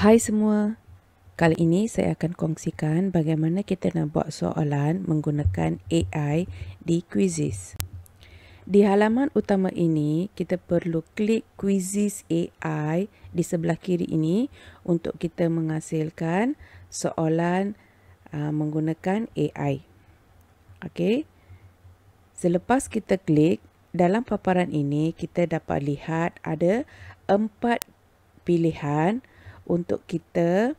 Hai semua, kali ini saya akan kongsikan bagaimana kita nak buat soalan menggunakan AI di Quizizz. Di halaman utama ini, kita perlu klik Quizizz AI di sebelah kiri ini untuk kita menghasilkan soalan menggunakan AI. Okey. Selepas kita klik, dalam paparan ini kita dapat lihat ada 4 pilihan untuk kita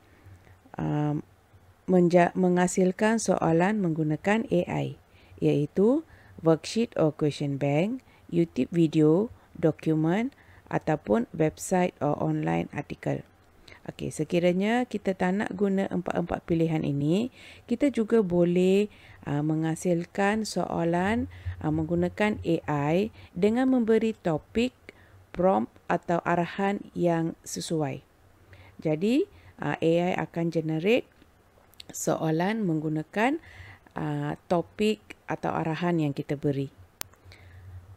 menghasilkan soalan menggunakan AI, iaitu worksheet or question bank, YouTube video, dokumen ataupun website or online artikel. Okey, sekiranya kita tak nak guna 4 pilihan ini, kita juga boleh menghasilkan soalan menggunakan AI dengan memberi topik, prompt atau arahan yang sesuai. Jadi, AI akan generate soalan menggunakan topik atau arahan yang kita beri.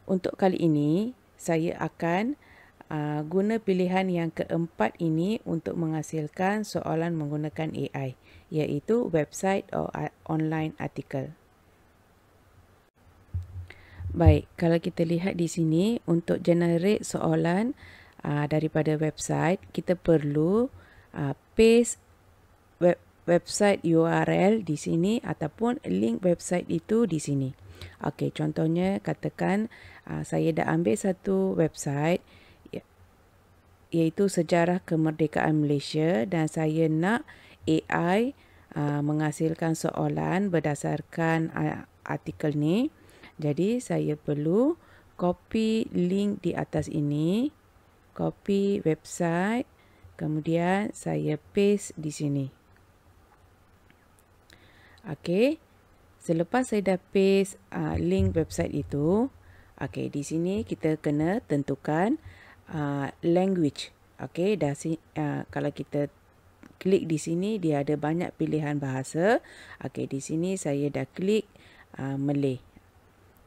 Untuk kali ini, saya akan guna pilihan yang keempat ini untuk menghasilkan soalan menggunakan AI, iaitu website atau online artikel. Baik, kalau kita lihat di sini, untuk generate soalan daripada website, kita perlu paste website URL di sini ataupun link website itu di sini. Okey, contohnya katakan saya dah ambil satu website iaitu Sejarah Kemerdekaan Malaysia dan saya nak AI menghasilkan soalan berdasarkan artikel ni. Jadi saya perlu copy link di atas ini, copy website, kemudian saya paste di sini. Okey, selepas saya dah paste link website itu, okey, di sini kita kena tentukan language. Okey, kalau kita klik di sini dia ada banyak pilihan bahasa. Okey, di sini saya dah klik Malay.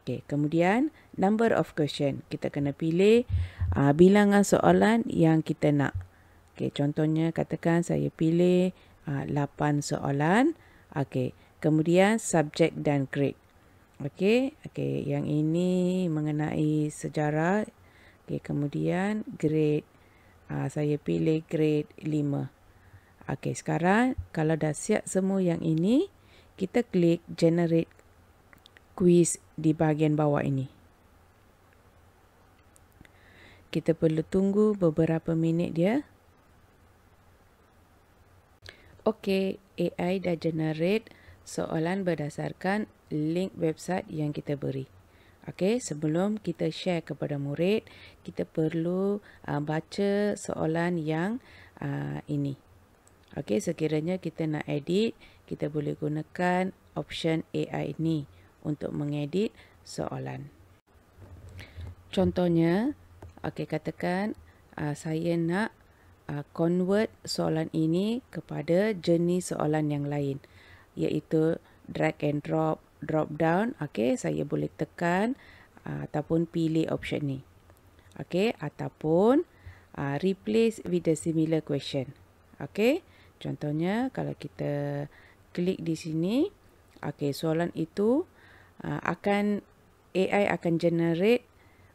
Okey, kemudian number of question. Kita kena pilih bilangan soalan yang kita nak. Okey, contohnya katakan saya pilih 8 soalan. Okey, kemudian subjek dan grade. Okey, yang ini mengenai sejarah. Okey, kemudian grade saya pilih grade 5. Okey, sekarang kalau dah siap semua yang ini, kita klik generate quiz di bahagian bawah ini. Kita perlu tunggu beberapa minit dia. Okey, AI dah generate soalan berdasarkan link website yang kita beri. Okey, sebelum kita share kepada murid, kita perlu baca soalan yang ini. Okey, sekiranya kita nak edit, kita boleh gunakan option AI ini untuk mengedit soalan. Contohnya, okey, katakan saya nak convert soalan ini kepada jenis soalan yang lain, iaitu drag and drop down. Okey, saya boleh tekan ataupun pilih option ni. Okey, ataupun replace with a similar question. Okey, contohnya kalau kita klik di sini, okey, soalan itu AI akan generate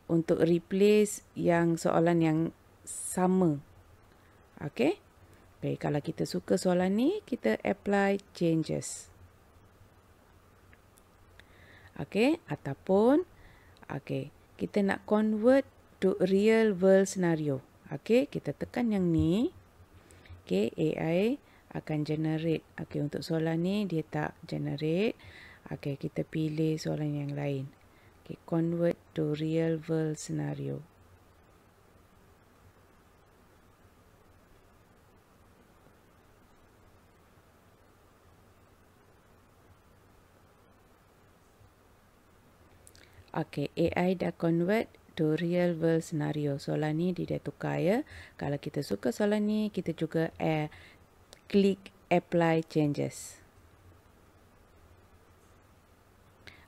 untuk replace yang soalan yang sama. Okey. Baik, kalau kita suka soalan ni, kita apply changes. Okey, ataupun kita nak convert to real world scenario. Okey, kita tekan yang ni. Okey, AI akan generate. Okey, untuk soalan ni dia tak generate. Okey, kita pilih soalan yang lain. Okey, convert to real world scenario. Okey, AI dah convert to real world scenario. Soalan ni dia dah tukar ya. Kalau kita suka soalan ni, kita juga klik apply changes.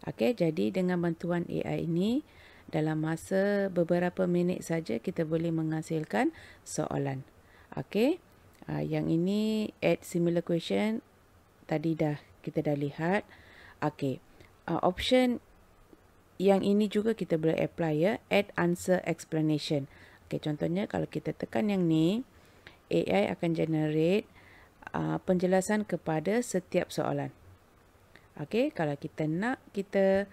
Okey, jadi dengan bantuan AI ini, dalam masa beberapa minit saja kita boleh menghasilkan soalan. Okey, Yang ini add similar question. Tadi kita dah lihat. Okey. Option yang ini juga kita boleh apply ya. Add answer explanation. Okey, contohnya kalau kita tekan yang ni, AI akan generate penjelasan kepada setiap soalan. Okey, kalau kita nak, kita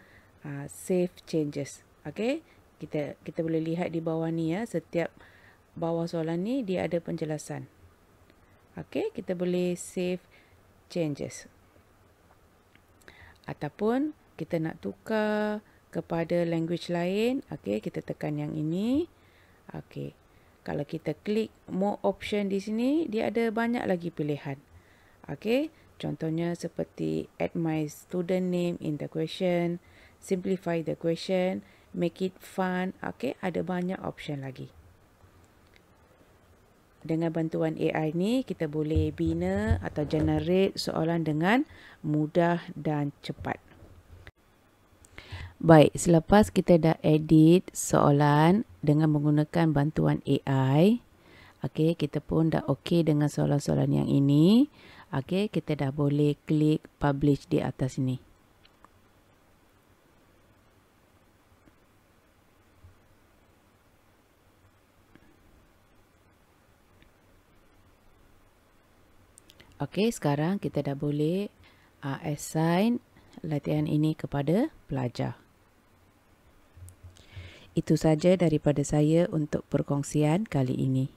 save changes. Okey, kita boleh lihat di bawah ni ya, setiap bawah soalan ni dia ada penjelasan. Okey, kita boleh save changes. Ataupun kita nak tukar kepada language lain, okey, kita tekan yang ini. Okey. Kalau kita klik more option di sini, dia ada banyak lagi pilihan. Okey, contohnya seperti add my student name in the question, simplify the question, make it fun. Okey, ada banyak option lagi. Dengan bantuan AI ni, kita boleh bina atau generate soalan dengan mudah dan cepat. Baik, selepas kita dah edit soalan dengan menggunakan bantuan AI, okey, kita pun dah okey dengan soalan-soalan yang ini. Okey, kita dah boleh klik publish di atas ini. Okey, sekarang kita dah boleh assign latihan ini kepada pelajar. Itu saja daripada saya untuk perkongsian kali ini.